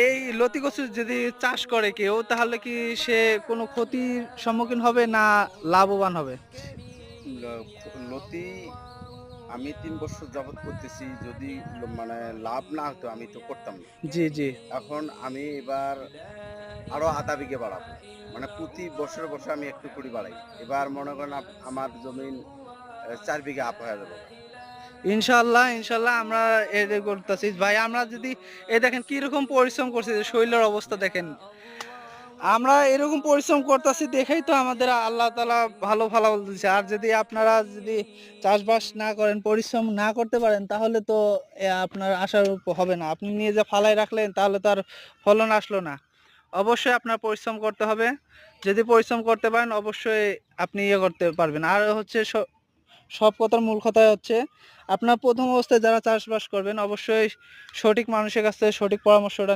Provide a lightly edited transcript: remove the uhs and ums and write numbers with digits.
এই লতি কচু যদি চাষ করে কেউ তাহলে কি সে কোনো ক্ষতির সম্মুখীন হবে না লাভবান হবে? লতি আমি ৩ বছর যাবৎ করতেছি। যদি মানে লাভ না হতো আমি তো করতাম না। জি, জি। এখন আমি এবার আরো আধা বিঘে বাড়াবো। মানে প্রতি বছরে আমি একটু করে বাড়াই। এবার মনে করেন আমার জমিন ৪ বিঘা হয়ে যাবে। ইনশাআল্লাহ, ইনশাআল্লাহ আমরা এটা করতেছি। ভাই আমরা যদি এই দেখেন কিরকম পরিশ্রম করছি যে শরীরের অবস্থা দেখেন। আমরা এরকম পরিশ্রম করতেছি দেখেই তো আমাদের আল্লাহ তাআলা ভালো ফলাফল দিচ্ছে। আর যদি আপনারা যদি চাষবাস না করেন, পরিশ্রম না করতে পারেন তাহলে তো আপনার আশানুরূপ হবে না। আপনি নিয়ে যে ফালায় রাখলেন তাহলে তো আর ফলন আসলো না। অবশ্যই আপনার পরিশ্রম করতে হবে। যদি পরিশ্রম করতে পারেন অবশ্যই আপনি ইয়ে করতে পারবেন। আর হচ্ছে সব কথার মূল কথাই হচ্ছে আপনার প্রথম অবস্থায় যারা চাষবাস করবেন অবশ্যই সঠিক মানুষের কাছ থেকে সঠিক পরামর্শটা